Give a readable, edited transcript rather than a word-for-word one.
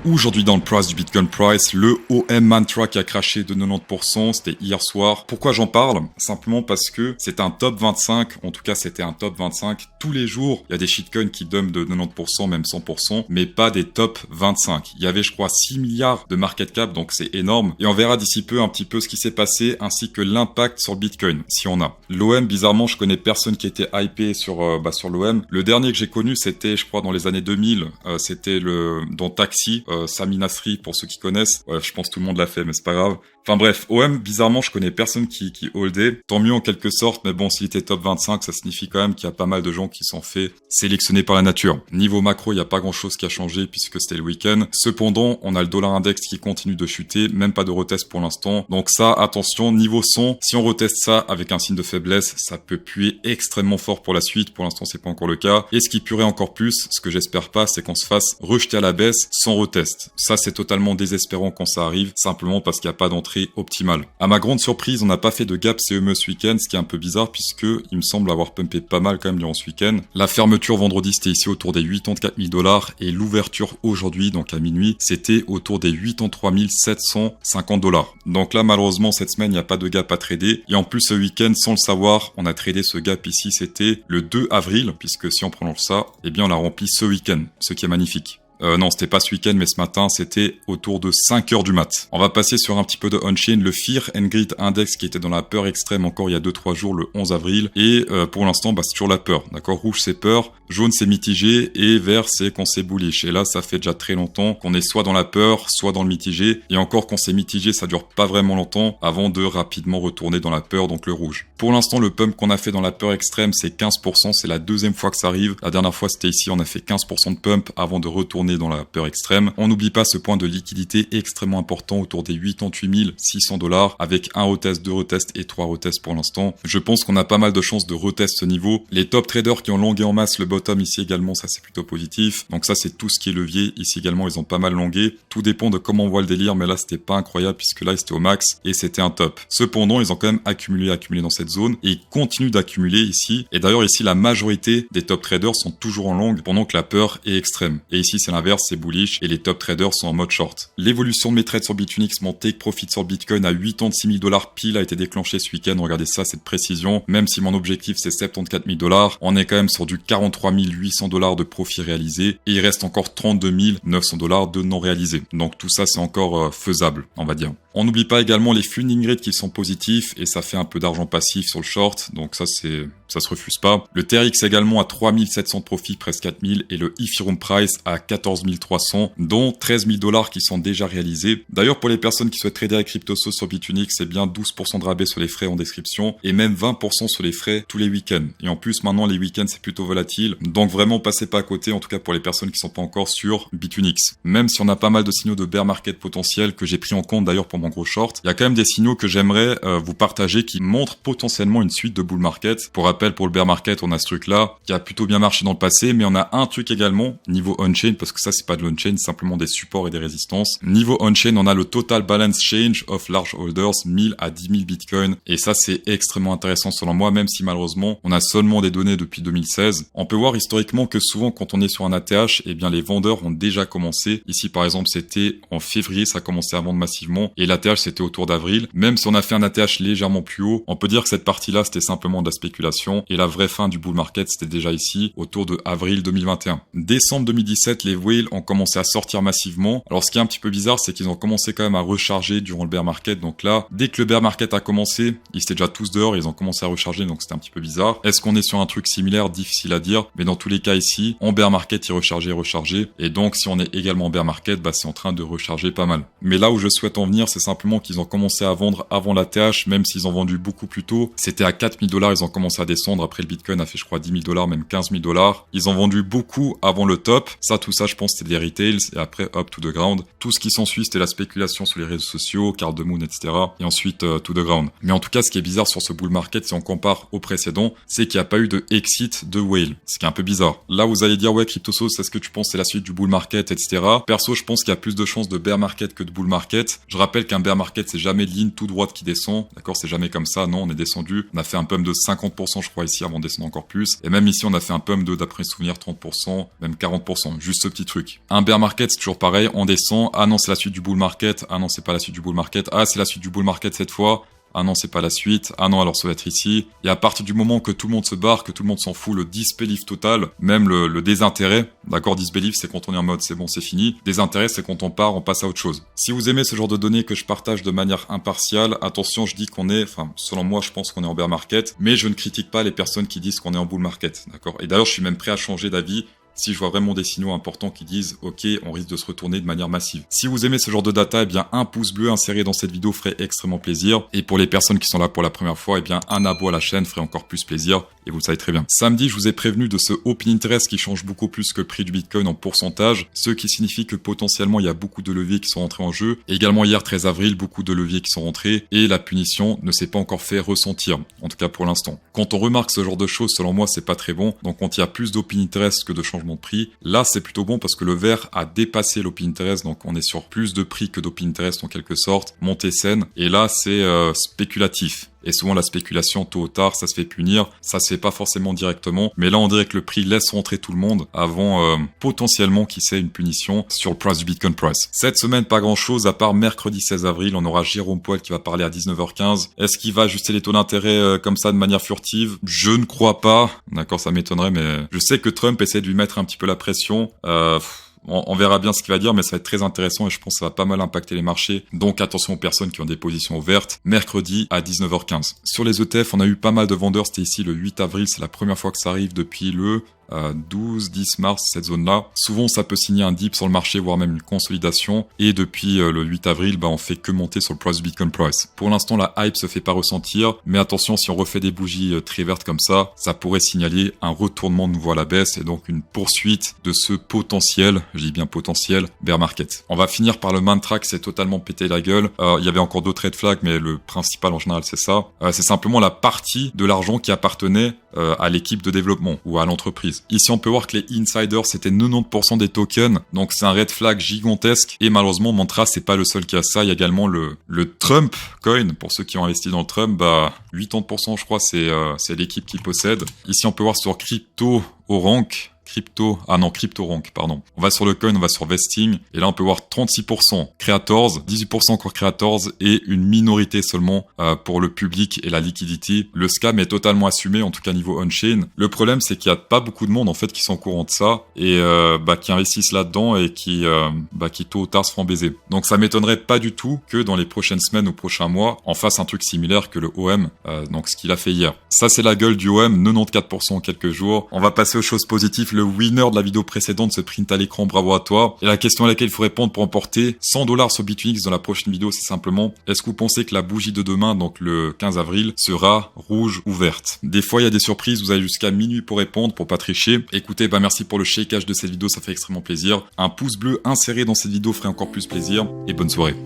Aujourd'hui dans le price du Bitcoin Price, le OM Mantra qui a craché de 90%, c'était hier soir. Pourquoi j'en parle? Simplement parce que c'est un top 25, en tout cas c'était un top 25. Tous les jours, il y a des shitcoins qui dumpent de 90%, même 100%, mais pas des top 25. Il y avait je crois 6 milliards de market cap, donc c'est énorme. Et on verra d'ici peu un petit peu ce qui s'est passé, ainsi que l'impact sur Bitcoin, si on a. L'OM, bizarrement, je connais personne qui était hypé sur l'OM. Le dernier que j'ai connu, c'était je crois dans les années 2000, c'était dans Taxi, Sami Nasri, pour ceux qui connaissent. Ouais, je pense que tout le monde l'a fait, mais c'est pas grave. Enfin bref, OM, bizarrement, je connais personne qui holdait. Tant mieux en quelque sorte, mais bon, s'il était top 25, ça signifie quand même qu'il y a pas mal de gens qui sont fait sélectionner par la nature. Niveau macro, il n'y a pas grand chose qui a changé puisque c'était le week-end. Cependant, on a le dollar index qui continue de chuter, même pas de retest pour l'instant. Donc ça, attention, niveau son, si on reteste ça avec un signe de faiblesse, ça peut puer extrêmement fort pour la suite. Pour l'instant, c'est pas encore le cas. Et ce qui puerait encore plus, ce que j'espère pas, c'est qu'on se fasse rejeter à la baisse sans retest. Ça, c'est totalement désespérant quand ça arrive, simplement parce qu'il n'y a pas d'entrée optimale. À ma grande surprise, on n'a pas fait de gap CME ce week-end, ce qui est un peu bizarre puisque il me semble avoir pumpé pas mal quand même durant ce week-end. La fermeture vendredi, c'était ici autour des 84 000 $ et l'ouverture aujourd'hui, donc à minuit, c'était autour des 83 750 $. Donc là, malheureusement, cette semaine, il n'y a pas de gap à trader. Et en plus, ce week-end, sans le savoir, on a tradé ce gap ici, c'était le 2 avril, puisque si on prolonge ça, eh bien, on l'a rempli ce week-end, ce qui est magnifique. Non, c'était pas ce week-end, mais ce matin, c'était autour de 5 heures du mat. On va passer sur un petit peu de on-chain, le Fear and Greed Index qui était dans la peur extrême encore il y a 2-3 jours, le 11 avril. Et pour l'instant, c'est toujours la peur, d'accord? Rouge, c'est peur, jaune, c'est mitigé, et vert, c'est qu'on s'est bullish. Et là, ça fait déjà très longtemps qu'on est soit dans la peur, soit dans le mitigé. Et encore qu'on s'est mitigé, ça dure pas vraiment longtemps avant de rapidement retourner dans la peur, donc le rouge. Pour l'instant, le pump qu'on a fait dans la peur extrême, c'est 15%. C'est la deuxième fois que ça arrive. La dernière fois, c'était ici, on a fait 15% de pump avant de retourner dans la peur extrême. On n'oublie pas ce point de liquidité extrêmement important autour des 88 600 $, avec un retest, 2 retests et 3 retests pour l'instant. Je pense qu'on a pas mal de chances de retest ce niveau. Les top traders qui ont longué en masse le bottom ici également, ça c'est plutôt positif. Donc ça c'est tout ce qui est levier. Ici également ils ont pas mal longué. Tout dépend de comment on voit le délire, mais là c'était pas incroyable puisque là c'était au max et c'était un top. Cependant ils ont quand même accumulé dans cette zone et ils continuent d'accumuler ici. Et d'ailleurs ici la majorité des top traders sont toujours en long pendant que la peur est extrême. Et ici c'est l'inverse, c'est bullish et les top traders sont en mode short. L'évolution de mes trades sur Bitfinex, mon take profit sur Bitcoin à 86 000 $ pile a été déclenché ce week-end. Regardez ça, cette précision. Même si mon objectif c'est 74 000 $, on est quand même sur du 43 800 $ de profit réalisé et il reste encore 32 900 $ de non réalisé. Donc tout ça c'est encore faisable, on va dire. On n'oublie pas également les funding rates qui sont positifs et ça fait un peu d'argent passif sur le short. Donc ça se refuse pas. Le TRX également à 3700 de profit, presque 4000 et le Ethereum price à 14 300, dont 13 000 $ qui sont déjà réalisés. D'ailleurs, pour les personnes qui souhaitent trader avec CryptoSauce sur Bitfinex, c'est bien 12% de rabais sur les frais en description et même 20% sur les frais tous les week-ends. Et en plus, maintenant, les week-ends, c'est plutôt volatile. Donc vraiment, passez pas à côté, en tout cas pour les personnes qui sont pas encore sur Bitfinex. Même si on a pas mal de signaux de bear market potentiels que j'ai pris en compte d'ailleurs pour mon gros short, il y a quand même des signaux que j'aimerais vous partager qui montrent potentiellement une suite de bull market. Pour rappel, pour le bear market, on a ce truc-là qui a plutôt bien marché dans le passé, mais on a un truc également niveau on-chain, parce que ça, c'est pas de l'on-chain, simplement des supports et des résistances. Niveau on-chain, on a le total balance change of large holders, 1000 à 10 000 bitcoins. Et ça, c'est extrêmement intéressant selon moi, même si malheureusement, on a seulement des données depuis 2016. On peut voir historiquement que souvent, quand on est sur un ATH, eh bien, les vendeurs ont déjà commencé. Ici, par exemple, c'était en février, ça a commencé à vendre massivement. Et l'ATH, c'était autour d'avril. Même si on a fait un ATH légèrement plus haut, on peut dire que cette partie-là, c'était simplement de la spéculation. Et la vraie fin du bull market, c'était déjà ici, autour de avril 2021. Décembre 2017, les whales ont commencé à sortir massivement. Alors ce qui est un petit peu bizarre, c'est qu'ils ont commencé quand même à recharger durant le bear market. Donc là, dès que le bear market a commencé, ils étaient déjà tous dehors, ils ont commencé à recharger, donc c'était un petit peu bizarre. Est-ce qu'on est sur un truc similaire? Difficile à dire. Mais dans tous les cas ici, en bear market, ils rechargeaient. Et donc si on est également en bear market, bah c'est en train de recharger pas mal. Mais là où je souhaite en venir, c'est simplement qu'ils ont commencé à vendre avant la TH, même s'ils ont vendu beaucoup plus tôt. C'était à 4 000 $, ils ont commencé à descendre. Après le Bitcoin a fait je crois 10 000 $, même 15 000 $. Ils ont vendu beaucoup avant le top. Ça, tout ça, je pense c'était des retails. Et après, up to the ground. Tout ce qui s'ensuit, c'était la spéculation sur les réseaux sociaux, Card the Moon, etc. Et ensuite, to the ground. Mais en tout cas, ce qui est bizarre sur ce bull market, si on compare au précédent, c'est qu'il n'y a pas eu de exit de whale. Ce qui est un peu bizarre. Là, vous allez dire, ouais, CryptoSauce, est-ce que tu penses que c'est la suite du bull market, etc. Perso, je pense qu'il y a plus de chances de bear market que de bull market. Je rappelle rappelle qu'un bear market, c'est jamais ligne tout droite qui descend. D'accord, c'est jamais comme ça. Non, on est descendu. On a fait un pump de 50%, je crois, ici, avant de descendre encore plus. Et même ici, on a fait un pump de, d'après mes souvenirs, 30%, même 40%. Juste ce petit truc. Un bear market, c'est toujours pareil. On descend. Ah non, c'est la suite du bull market. Ah non, c'est pas la suite du bull market. Ah, c'est la suite du bull market cette fois. Ah non, c'est pas la suite. Ah non, alors ça va être ici. Et à partir du moment que tout le monde se barre, que tout le monde s'en fout, le disbelief total, même le désintérêt, d'accord, disbelief, c'est quand on est en mode c'est bon, c'est fini. Désintérêt, c'est quand on part, on passe à autre chose. Si vous aimez ce genre de données que je partage de manière impartiale, attention, je dis qu'on est, enfin, selon moi, je pense qu'on est en bear market, mais je ne critique pas les personnes qui disent qu'on est en bull market, d'accord. Et d'ailleurs, je suis même prêt à changer d'avis si je vois vraiment des signaux importants qui disent « Ok, on risque de se retourner de manière massive ». Si vous aimez ce genre de data, eh bien un pouce bleu inséré dans cette vidéo ferait extrêmement plaisir. Et pour les personnes qui sont là pour la première fois, eh bien un abo à la chaîne ferait encore plus plaisir. Et vous le savez très bien. Samedi, je vous ai prévenu de ce open interest qui change beaucoup plus que le prix du Bitcoin en pourcentage, ce qui signifie que potentiellement il y a beaucoup de leviers qui sont rentrés en jeu. Et également hier 13 avril, beaucoup de leviers qui sont rentrés et la punition ne s'est pas encore fait ressentir, en tout cas pour l'instant. Quand on remarque ce genre de choses, selon moi, c'est pas très bon. Donc quand il y a plus d'open interest que de changement de prix, là c'est plutôt bon parce que le vert a dépassé l'open interest, donc on est sur plus de prix que d'open interest en quelque sorte, montée saine. Et là c'est spéculatif. Et souvent la spéculation, tôt ou tard, ça se fait punir. Ça se fait pas forcément directement. Mais là, on dirait que le prix laisse rentrer tout le monde avant potentiellement, qui sait, une punition sur le price du Bitcoin price. Cette semaine, pas grand chose, à part mercredi 16 avril, on aura Jérôme Powell qui va parler à 19h15. Est-ce qu'il va ajuster les taux d'intérêt comme ça de manière furtive? Je ne crois pas. D'accord, ça m'étonnerait, mais je sais que Trump essaie de lui mettre un petit peu la pression. On verra bien ce qu'il va dire, mais ça va être très intéressant et je pense que ça va pas mal impacter les marchés. Donc attention aux personnes qui ont des positions ouvertes. Mercredi à 19h15. Sur les ETF, on a eu pas mal de vendeurs. C'était ici le 8 avril. C'est la première fois que ça arrive depuis le 12-10 mars, cette zone-là. Souvent, ça peut signer un dip sur le marché, voire même une consolidation. Et depuis le 8 avril, on fait que monter sur le price du Bitcoin price. Pour l'instant, la hype se fait pas ressentir. Mais attention, si on refait des bougies très vertes comme ça pourrait signaler un retournement de nouveau à la baisse et donc une poursuite de ce potentiel, je dis bien potentiel, bear market. On va finir par le mantra qui s'est totalement pété la gueule. Il y avait encore d'autres red flags, mais le principal en général, c'est ça. C'est simplement la partie de l'argent qui appartenait à l'équipe de développement ou à l'entreprise. Ici, on peut voir que les insiders, c'était 90% des tokens. Donc, c'est un red flag gigantesque. Et malheureusement, Mantra, c'est pas le seul qui a ça. Il y a également le Trump coin. Pour ceux qui ont investi dans le Trump, 80%, je crois, c'est l'équipe qui possède. Ici, on peut voir sur CryptoRank. CryptoRank, pardon. On va sur le coin, on va sur Vesting, et là on peut voir 36% Creators, 18% encore Creators, et une minorité seulement pour le public et la liquidity. Le scam est totalement assumé, en tout cas niveau on-chain. Le problème, c'est qu'il y a pas beaucoup de monde en fait qui sont au courant de ça, et qui investissent là-dedans, et qui tôt ou tard se feront baiser. Donc ça m'étonnerait pas du tout que dans les prochaines semaines ou prochains mois, on fasse un truc similaire que le OM, donc ce qu'il a fait hier. Ça c'est la gueule du OM, 94% en quelques jours. On va passer aux choses positives. Le winner de la vidéo précédente se print à l'écran, bravo à toi. Et la question à laquelle il faut répondre pour emporter $100 sur Bitfinex dans la prochaine vidéo, c'est simplement, est-ce que vous pensez que la bougie de demain, donc le 15 avril, sera rouge ou verte? Des fois, il y a des surprises, vous avez jusqu'à minuit pour répondre, pour pas tricher. Écoutez, merci pour le shakeage de cette vidéo, ça fait extrêmement plaisir. Un pouce bleu inséré dans cette vidéo ferait encore plus plaisir, et bonne soirée.